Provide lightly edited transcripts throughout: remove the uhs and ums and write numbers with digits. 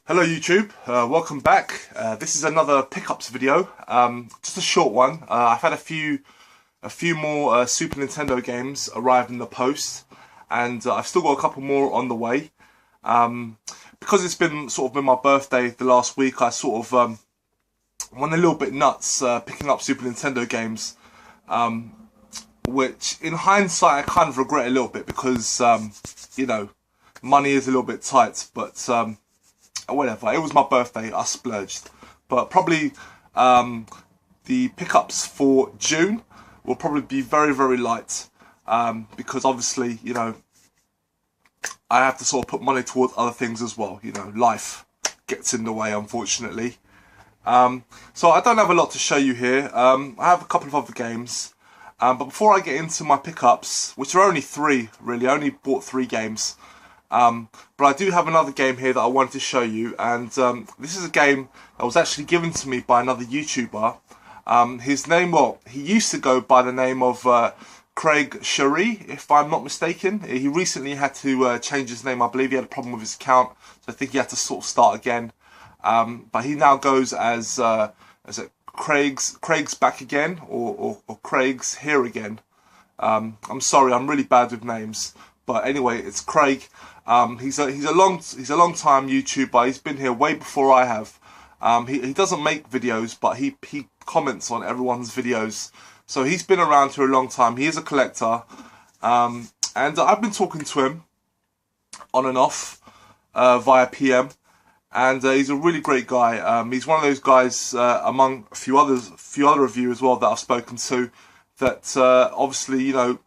Hello YouTube, welcome back. This is another pickups video, just a short one. I've had a few more Super Nintendo games arrive in the post, and I've still got a couple more on the way. Because it's been my birthday the last week, I went a little bit nuts picking up Super Nintendo games, which in hindsight I kind of regret a little bit because you know, money is a little bit tight, but whatever, it was my birthday, I splurged. But probably the pickups for June will probably be very, very light, because obviously, you know, I have to put money towards other things as well. You know, life gets in the way, unfortunately. So I don't have a lot to show you here. I have a couple of other games, but before I get into my pickups, which are only 3 really, I only bought 3 games. But I do have another game here that I wanted to show you, and this is a game that was actually given to me by another YouTuber. His name, well, he used to go by the name of CraigsHereAgain, if I'm not mistaken. He recently had to change his name. I believe he had a problem with his account, so I think he had to start again. But he now goes as it Craig's back again, or CraigsHereAgain. I'm sorry, I'm really bad with names. But anyway, it's Craig. He's a long time YouTuber. He's been here way before I have. He doesn't make videos, but he comments on everyone's videos. So he's been around here a long time. He is a collector, and I've been talking to him on and off via PM, and he's a really great guy. He's one of those guys among a few other of you as well that I've spoken to that obviously, you know,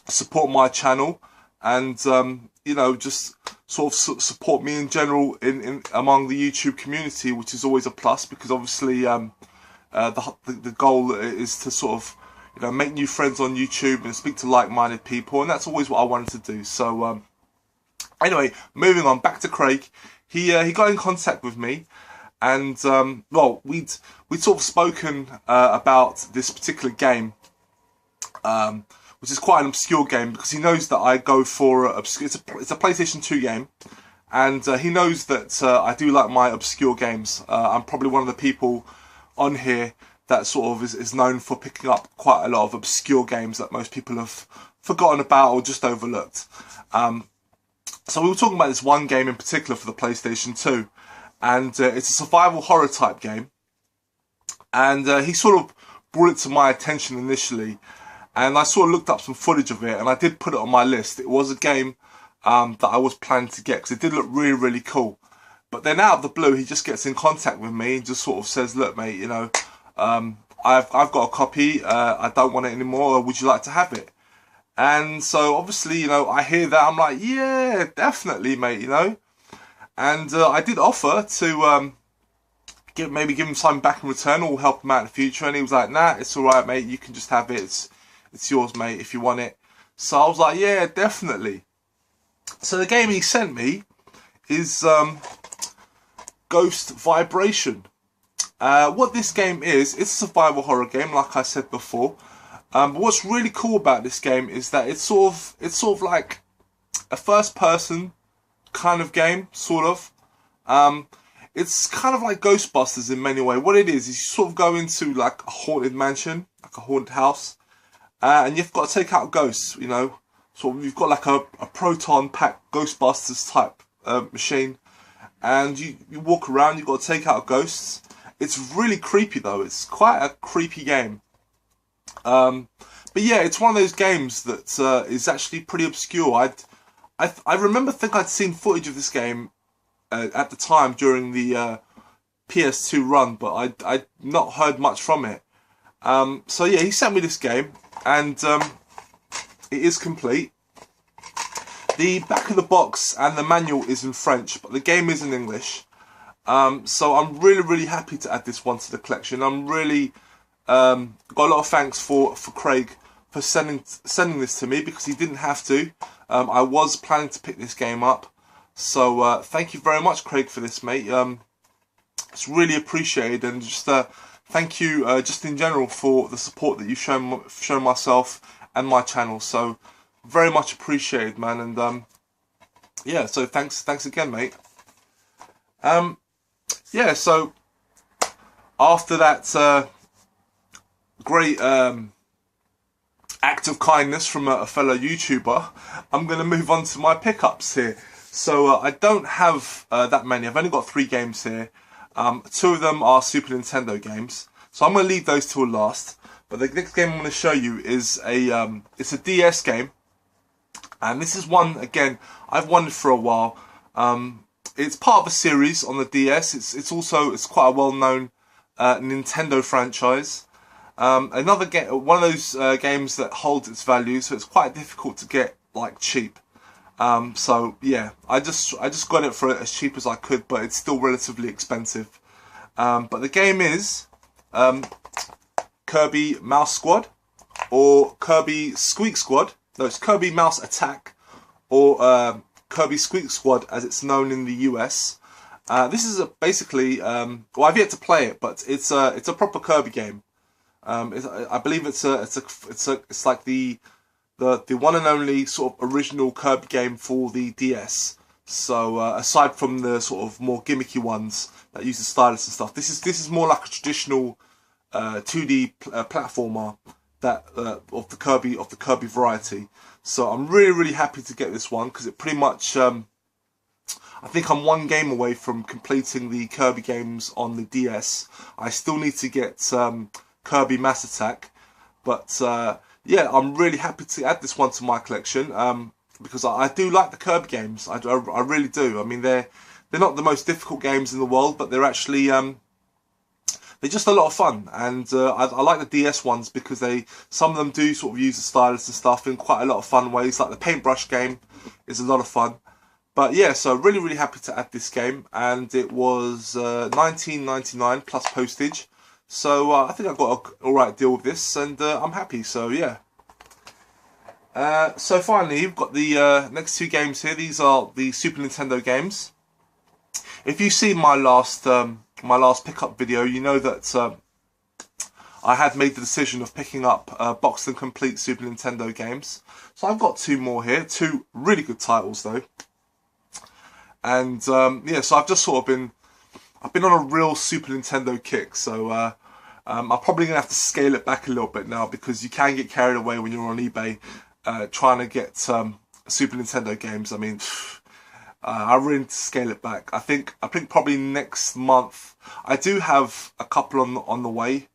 support my channel, and you know, just support me in general in among the YouTube community, which is always a plus, because obviously the goal is to you know, make new friends on YouTube and speak to like-minded people, and that's always what I wanted to do. So anyway, moving on, back to Craig. He got in contact with me, and well, we'd spoken about this particular game, which is quite an obscure game, because he knows that I go for it's a PlayStation 2 game, and he knows that I do like my obscure games. I'm probably one of the people on here that is known for picking up quite a lot of obscure games that most people have forgotten about or just overlooked. So we were talking about this one game in particular for the PlayStation 2, and it's a survival horror type game, and he brought it to my attention initially. And I looked up some footage of it, and I did put it on my list. It was a game that I was planning to get, because it did look really, really cool. But then out of the blue, he just gets in contact with me and just says, "Look, mate, you know, I've got a copy. I don't want it anymore. Would you like to have it?" And so obviously, you know, I hear that. I'm like, "Yeah, definitely, mate. You know." And I did offer to maybe give him something back in return, or help him out in the future. And he was like, "Nah, it's all right, mate. You can just have it. It's yours, mate, if you want it." So I was like, yeah, definitely. So the game he sent me is Ghost Vibration. What this game is, it's a survival horror game, like I said before. But what's really cool about this game is that it's like a first-person kind of game, It's kind of like Ghostbusters in many ways. What it is you go into like a haunted mansion, like a haunted house. And you've got to take out ghosts, you know. So you've got like a proton pack Ghostbusters type machine, and you walk around. You've got to take out ghosts. It's really creepy though. It's quite a creepy game. But yeah, it's one of those games that is actually pretty obscure. I remember I'd seen footage of this game at the time during the PS2 run, but I'd not heard much from it. So yeah, he sent me this game, and it is complete. The back of the box and the manual is in French, but the game is in English. So I'm really, really happy to add this one to the collection. I'm really got a lot of thanks for Craig for sending this to me, because he didn't have to. I was planning to pick this game up, so thank you very much, Craig, for this, mate. It's really appreciated, and just thank you just in general for the support that you've shown myself and my channel. So very much appreciated, man. And yeah, so thanks again, mate. Yeah, so after that great act of kindness from a fellow YouTuber, I'm going to move on to my pickups here. So I don't have that many. I've only got 3 games here. 2 of them are Super Nintendo games, so I'm going to leave those till last. But the next game I'm going to show you is it's a DS game, and this is one, again, I've wanted for a while. It's part of a series on the DS. It's quite a well-known Nintendo franchise. Another game, one of those games that holds its value, so it's quite difficult to get like cheap. So yeah, I just got it for as cheap as I could, but it's still relatively expensive. But the game is Kirby Mouse Squad, or Kirby Squeak Squad. No, it's Kirby Mouse Attack, or Kirby Squeak Squad as it's known in the US. This is basically, well, I've yet to play it, but it's a proper Kirby game. I believe it's like the one and only sort of original Kirby game for the DS. So aside from the sort of more gimmicky ones that use the stylus and stuff, this is more like a traditional 2D platformer that of the Kirby variety. So I'm really happy to get this one, because it pretty much I think I'm 1 game away from completing the Kirby games on the DS. I still need to get Kirby Mass Attack, but yeah, I'm really happy to add this one to my collection, because I do like the Kirby games. I really do. I mean, they're not the most difficult games in the world, but they're actually they're just a lot of fun. And I like the DS ones because some of them do sort of use the stylus and stuff in quite a lot of fun ways. Like the paintbrush game is a lot of fun. But yeah, so really happy to add this game, and it was $19.99 plus postage. So I think I got an alright deal with this, and I'm happy, so yeah. So finally, we've got the next 2 games here. These are the Super Nintendo games. If you see my last pickup video, you know that I had made the decision of picking up boxed and complete Super Nintendo games. So I've got 2 more here, 2 really good titles though. And yeah, so I've just sort of been on a real Super Nintendo kick, so I'm probably going to have to scale it back a little bit now, because you can get carried away when you're on eBay trying to get Super Nintendo games. I mean, I really need to scale it back. I think probably next month. I do have a couple on the way,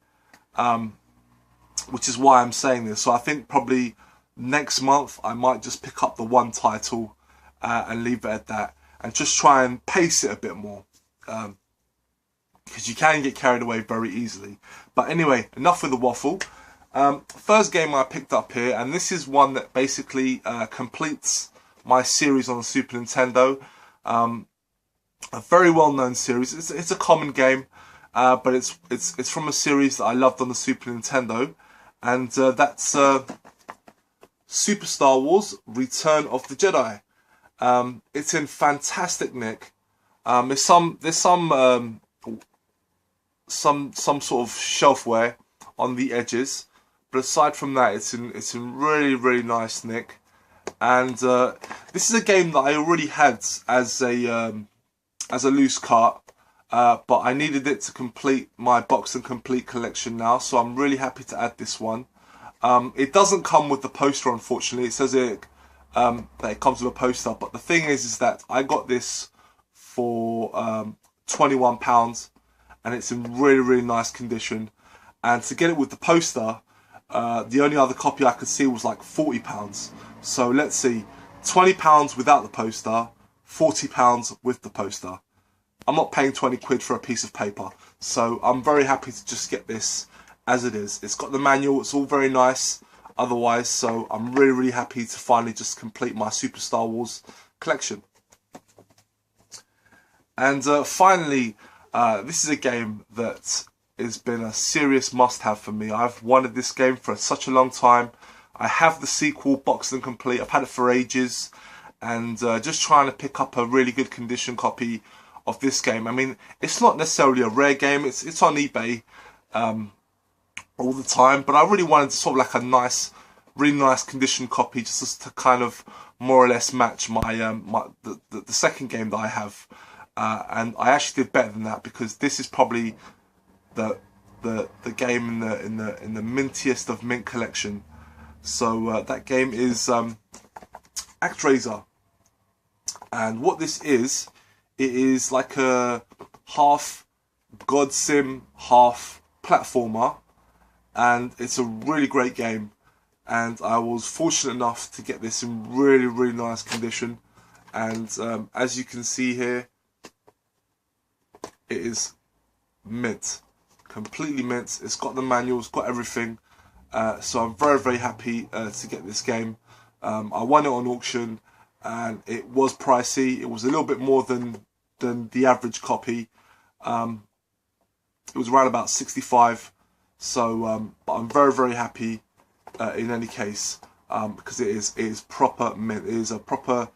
which is why I'm saying this. So I think probably next month I might just pick up the 1 title and leave it at that, and just try and pace it a bit more. Because you can get carried away very easily. But anyway, enough with the waffle. First game I picked up here, and this is one that basically completes my series on the Super Nintendo. A very well-known series. It's a common game, but it's from a series that I loved on the Super Nintendo, and that's Super Star Wars: Return of the Jedi. It's in fantastic nick. There's some sort of shelf wear on the edges, but aside from that, it's in really nice nick. And this is a game that I already had as a loose cart, but I needed it to complete my box and complete collection now, so I'm really happy to add this one. It doesn't come with the poster, unfortunately. It says that it comes with a poster, but the thing is that I got this for £21, and it's in really nice condition. And to get it with the poster, the only other copy I could see was like £40. So let's see, £20 without the poster, £40 with the poster. I'm not paying 20 quid for a piece of paper, so I'm very happy to just get this as it is. It's got the manual, it's all very nice otherwise, so I'm really happy to finally just complete my Super Star Wars collection. And finally, this is a game that has been a serious must-have for me. I've wanted this game for such a long time. I have the sequel boxed and complete. I've had it for ages, and just trying to pick up a really good condition copy of this game. I mean, it's not necessarily a rare game. It's on eBay all the time, but I really wanted sort of like a really nice condition copy, just to kind of more or less match my the second game that I have. and I actually did better than that, because this is probably the game in the mintiest of mint collection. So that game is ActRaiser, and what this is, it is like a half God Sim, half platformer, and it's a really great game. And I was fortunate enough to get this in really nice condition. And as you can see here, it is mint, completely mint. It's got the manual, it's got everything. So I'm very happy to get this game. I won it on auction, and it was pricey. It was a little bit more than the average copy. It was around about 65. So but I'm very happy in any case, because it is proper mint. It is a proper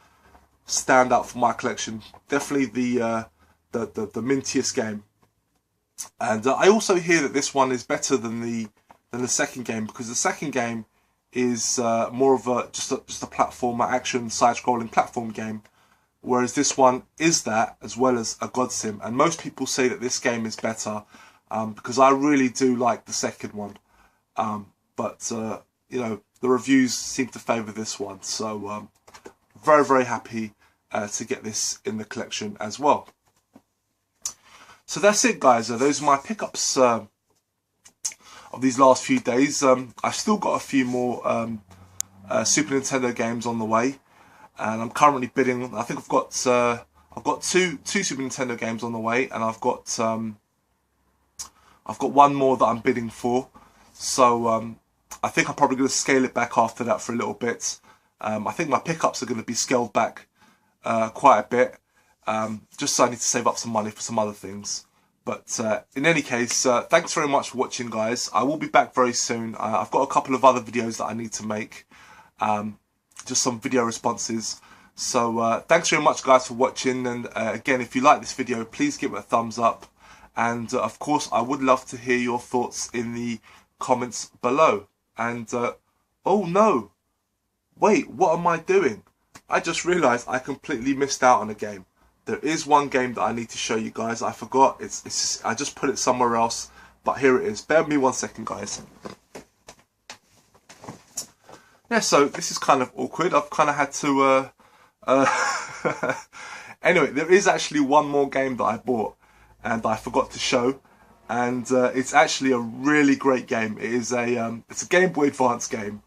standout for my collection. Definitely the mintiest game. And I also hear that this one is better than the second game, because the second game is more of a just a platformer, action, side-scrolling platform game, whereas this one is that as well as a God Sim. And most people say that this game is better, because I really do like the second one, but you know, the reviews seem to favour this one. So very happy to get this in the collection as well. So that's it, guys. Those are my pickups of these last few days. I've still got a few more Super Nintendo games on the way, and I'm currently bidding. I think I've got two Super Nintendo games on the way, and I've got one more that I'm bidding for. So I think I'm probably going to scale it back after that for a little bit. I think my pickups are going to be scaled back quite a bit, just so I need to save up some money for some other things. But in any case, thanks very much for watching, guys. I will be back very soon. I've got a couple of other videos that I need to make, just some video responses. So thanks very much, guys, for watching. And again, if you like this video, please give it a thumbs up. And of course, I would love to hear your thoughts in the comments below. And oh no, wait, what am I doing? I just realised I completely missed out on a game. There is one game that I need to show you guys. I forgot. It's just, I just put it somewhere else, but here it is. Bear with me 1 second, guys. Yeah, so this is kind of awkward. I've kind of had to. Anyway, there is actually one more game that I bought and I forgot to show, and it's actually a really great game. It is it's a Game Boy Advance game,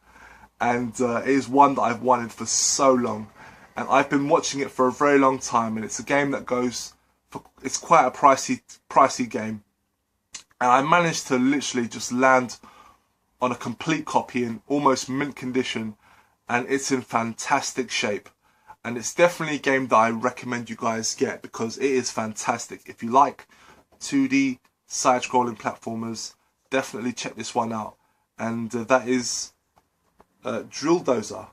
and it is one that I've wanted for so long. And I've been watching it for a very long time, and it's a game that goes for, it's quite a pricey game. And I managed to literally just land on a complete copy in almost mint condition, and it's in fantastic shape. And it's definitely a game that I recommend you guys get, because it is fantastic. If you like 2D side-scrolling platformers, definitely check this one out. And that is Drill Dozer.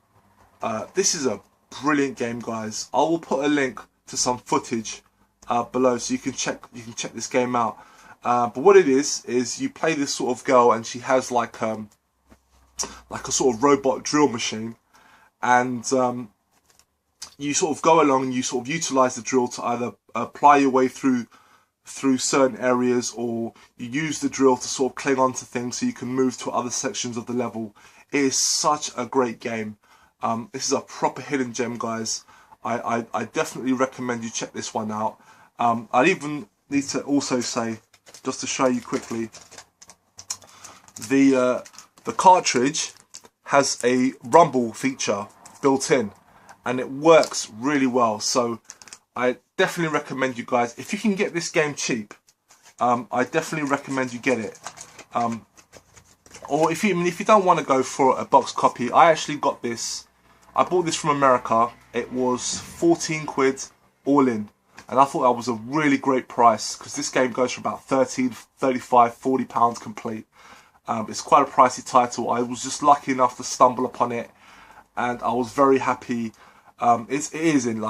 This is a brilliant game, guys. I will put a link to some footage below, so you can check this game out. But what it is you play this sort of girl, and she has like a sort of robot drill machine, and you sort of go along and you sort of utilize the drill to either apply your way through certain areas, or you use the drill to sort of cling onto things so you can move to other sections of the level. It is such a great game. This is a proper hidden gem, guys. I definitely recommend you check this one out. I'd even need to also say, just to show you quickly, the cartridge has a rumble feature built in, and it works really well. So I definitely recommend you guys, if you can get this game cheap, I definitely recommend you get it. Or if you don't want to go for a box copy, I actually got this. I bought this from America. It was 14 quid all in, and I thought that was a really great price, because this game goes for about 30, 35, 40 pounds complete. It's quite a pricey title. I was just lucky enough to stumble upon it, and I was very happy. It is in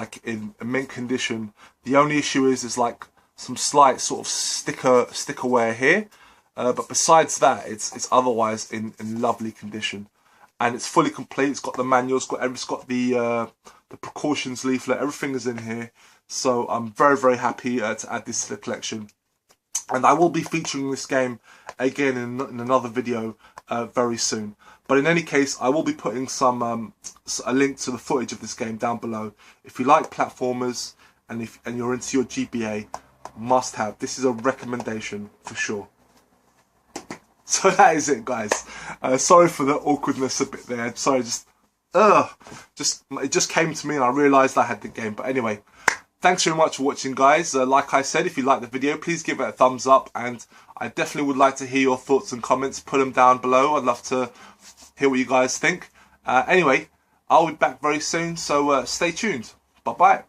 mint condition. The only issue is like some slight sort of sticker wear here, but besides that, it's otherwise in lovely condition. And it's fully complete. It's got the manual, it's got the precautions leaflet, everything is in here. So I'm very, very happy to add this to the collection. And I will be featuring this game again in another video very soon. But in any case, I will be putting a link to the footage of this game down below. If you like platformers and you're into your GBA, must have. This is a recommendation for sure. So that is it, guys. Sorry for the awkwardness a bit there. Sorry, it just came to me and I realised I had the game. But anyway, thanks very much for watching, guys. Like I said, if you like the video, please give it a thumbs up, and I definitely would like to hear your thoughts and comments. Put them down below. I'd love to hear what you guys think. Anyway, I'll be back very soon, so stay tuned. Bye bye.